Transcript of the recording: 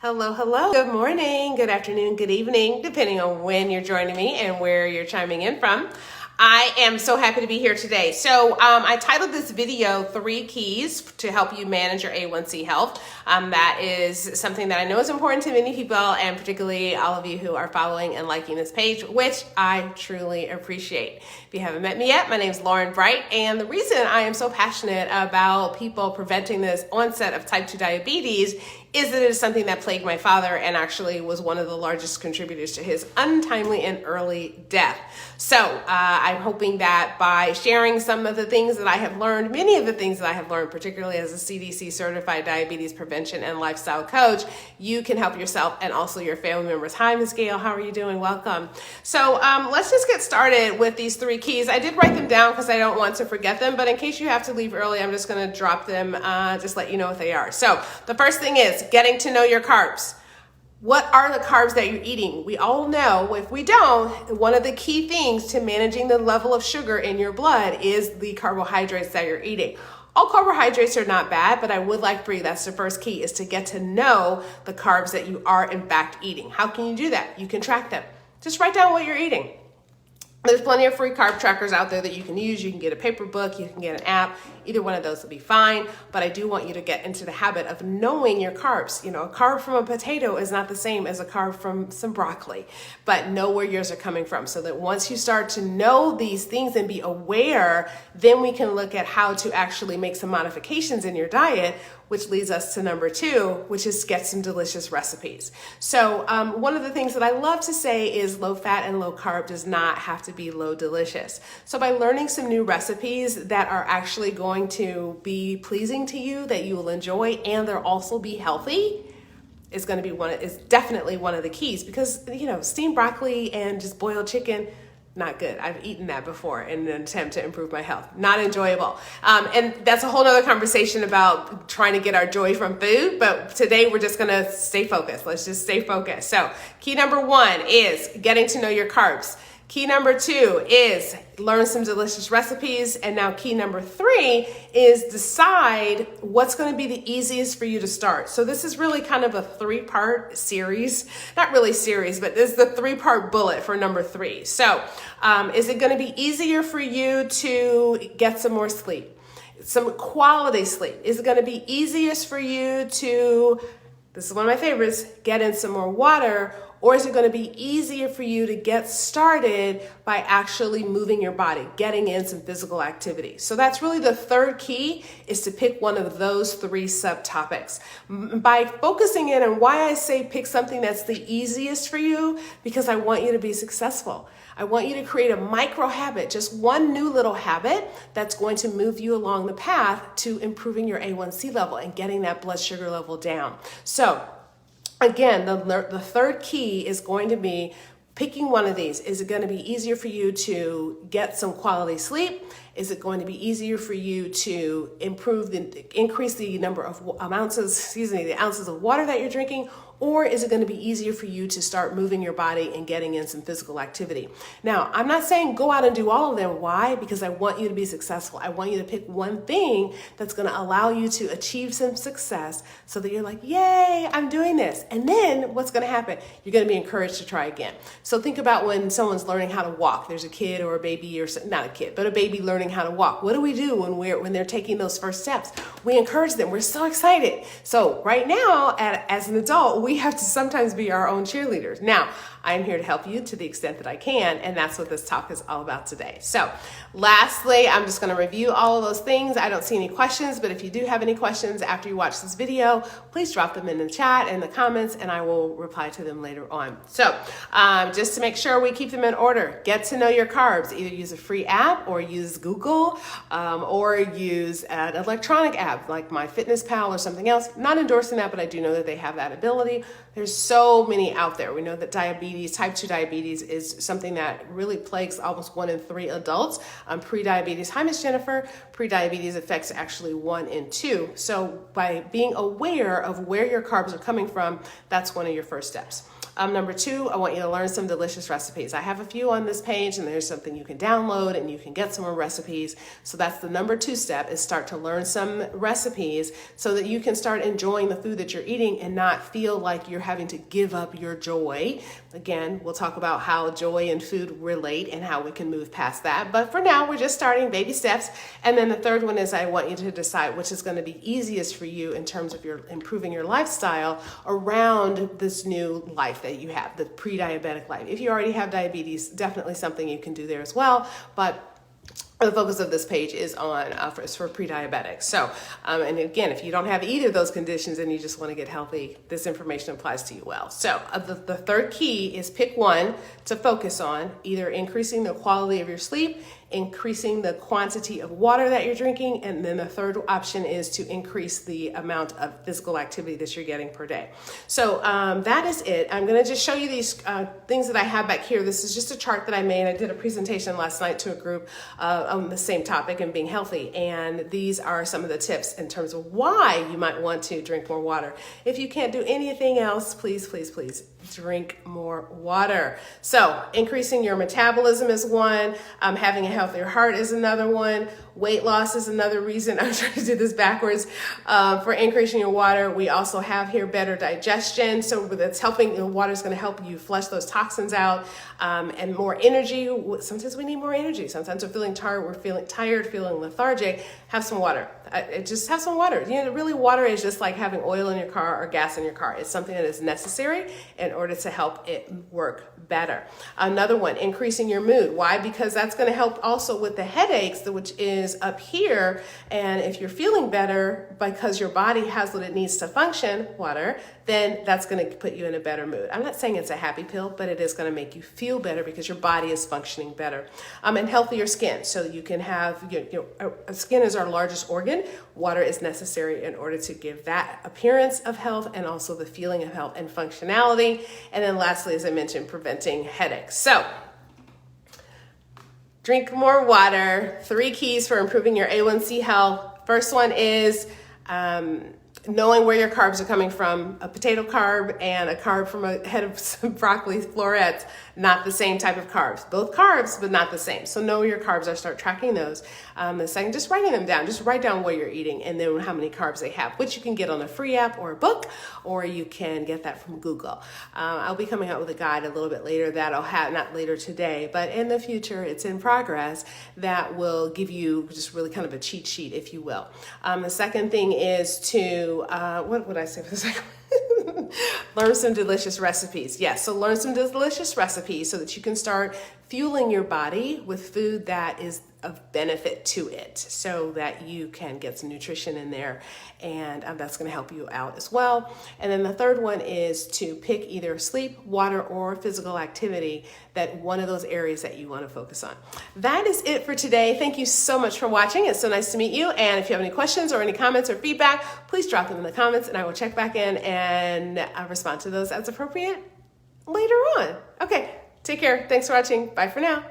Hello, hello. Good morning, good afternoon, good evening, depending on when you're joining me and where you're chiming in from. I am so happy to be here today. So I titled this video 3 Keys to Help You Manage Your A1C Health. That is something that I know is important to many people, and particularly all of you who are following and liking this page, which I truly appreciate. If you haven't met me yet, my name is Lauren Bright, and the reason I am so passionate about people preventing this onset of type 2 diabetes is that it is something that plagued my father and actually was one of the largest contributors to his untimely and early death. So I'm hoping that by sharing some of the things that I have learned, many of the things that I have learned, particularly as a CDC certified diabetes prevention and lifestyle coach, you can help yourself and also your family members. Hi, Ms. Gail, how are you doing? Welcome. So let's just get started with these 3 keys. I did write them down because I don't want to forget them, but in case you have to leave early, I'm just going to drop them, just let you know what they are. So the first thing is getting to know your carbs. What are the carbs that you're eating? We all know, if we don't, one of the key things to managing the level of sugar in your blood is the carbohydrates that you're eating. All carbohydrates are not bad, but I would like for you, that's the first key, is to get to know the carbs that you are in fact eating. How can you do that? You can track them. Just write down what you're eating. There's plenty of free carb trackers out there that you can use. You can get a paper book, you can get an app. Either one of those will be fine, but I do want you to get into the habit of knowing your carbs. You know, a carb from a potato is not the same as a carb from some broccoli, but know where yours are coming from, so that once you start to know these things and be aware, then we can look at how to actually make some modifications in your diet, which leads us to number 2, which is get some delicious recipes. So one of the things that I love to say is low fat and low carb does not have to be low delicious. So by learning some new recipes that are actually going to be pleasing to you, that you will enjoy, and they'll also be healthy, is going to be is definitely one of the keys. Because, you know, steamed broccoli and just boiled chicken, not good. I've eaten that before in an attempt to improve my health. Not enjoyable. And that's a whole nother conversation about trying to get our joy from food. But today we're just going to stay focused. Let's just stay focused. So key number 1 is getting to know your carbs. Key number 2 is learn some delicious recipes. And now key number 3 is decide what's going to be the easiest for you to start. So this is really kind of a 3-part series, not really series, but this is the 3-part bullet for number 3. So is it going to be easier for you to get some more sleep, some quality sleep? Is it going to be easiest for you to, this is one of my favorites, get in some more water? Or is it going to be easier for you to get started by actually moving your body, getting in some physical activity? So that's really the 3rd key, is to pick one of those 3 subtopics. By focusing in on why I say pick something that's the easiest for you, because I want you to be successful. I want you to create a micro habit, just one new little habit that's going to move you along the path to improving your A1C level and getting that blood sugar level down. So again, the 3rd key is going to be picking one of these. Is it going to be easier for you to get some quality sleep? Is it going to be easier for you to increase the number of the ounces of water that you're drinking? Or is it going to be easier for you to start moving your body and getting in some physical activity? Now, I'm not saying go out and do all of them. Why? Because I want you to be successful. I want you to pick one thing that's going to allow you to achieve some success, so that you're like, yay, I'm doing this. And then what's going to happen? You're going to be encouraged to try again. So think about when someone's learning how to walk. There's a kid or a baby, or not a kid, but a baby learning how to walk. What do we do when they're taking those first steps? We encourage them. We're so excited. So right now, as an adult, we have to sometimes be our own cheerleaders. Now, I'm here to help you to the extent that I can, and that's what this talk is all about today. So lastly, I'm just going to review all of those things. I don't see any questions, but if you do have any questions after you watch this video, please drop them in the chat and the comments, and I will reply to them later on. So just to make sure we keep them in order, get to know your carbs. Either use a free app, or use Google, or use an electronic app like MyFitnessPal or something else. I'm not endorsing that, but I do know that they have that ability. There's so many out there. We know that type 2 diabetes is something that really plagues almost 1 in 3 adults. Pre-diabetes, hi Miss Jennifer, pre-diabetes affects actually 1 in 2. So by being aware of where your carbs are coming from, that's one of your first steps. Number 2, I want you to learn some delicious recipes. I have a few on this page, and there's something you can download, and you can get some more recipes recipes. So that's the number 2 step, is start to learn some recipes so that you can start enjoying the food that you're eating and not feel like you're having to give up your joy. Again, we'll talk about how joy and food relate and how we can move past that. But for now, we're just starting baby steps. And then the third one is I want you to decide which is going to be easiest for you in terms of your improving your lifestyle around this new life that you have, the pre-diabetic life. If you already have diabetes, definitely something you can do there as well. But the focus of this page is on for pre-diabetics. So, and again, if you don't have either of those conditions and you just want to get healthy, this information applies to you well. So the third key is pick one to focus on, either increasing the quality of your sleep, increasing the quantity of water that you're drinking, and then the third option is to increase the amount of physical activity that you're getting per day. So that is it. I'm going to just show you these things that I have back here. This is just a chart that I made. I did a presentation last night to a group on the same topic and being healthy, and these are some of the tips in terms of why you might want to drink more water. If you can't do anything else, please, please, please drink more water. So increasing your metabolism is one. Having a healthier heart is another one. Weight loss is another reason. I'm trying to do this backwards. For increasing your water, we also have here better digestion. So that's helping, water is going to help you flush those toxins out, and more energy. Sometimes we need more energy. Sometimes we're feeling tired, feeling lethargic. Have some water. Just have some water. Really water is just like having oil in your car or gas in your car. It's something that is necessary in order to help it work better. Another one, increasing your mood. Why? Because that's going to help also with the headaches, which is up here. And if you're feeling better because your body has what it needs to function, water, then that's going to put you in a better mood. I'm not saying it's a happy pill, but it is going to make you feel better because your body is functioning better. And healthier skin. So you can have, skin is our largest organ. Water is necessary in order to give that appearance of health and also the feeling of health and functionality. And then lastly, as I mentioned, preventing headaches. So drink more water. 3 keys for improving your A1C health. First one is knowing where your carbs are coming from. A potato carb and a carb from a head of some broccoli florets, not the same type of carbs. Both carbs, but not the same. So know your carbs are, start tracking those. The second, just writing them down. Just write down what you're eating and then how many carbs they have, which you can get on a free app or a book, or you can get that from Google. I'll be coming out with a guide a little bit later that I'll have, not later today, but in the future, it's in progress, that will give you just really kind of a cheat sheet, if you will. The second thing is to, what would I say for the second one? Learn some delicious recipes. Yes, so learn some delicious recipes so that you can start fueling your body with food that is of benefit to it, so that you can get some nutrition in there, and that's going to help you out as well. And then the third one is to pick either sleep, water, or physical activity, that one of those areas that you want to focus on. That is it for today. Thank you so much for watching. It's so nice to meet you. And if you have any questions or any comments or feedback, please drop them in the comments and I will check back in and respond to those as appropriate later on. Okay, take care. Thanks for watching. Bye for now.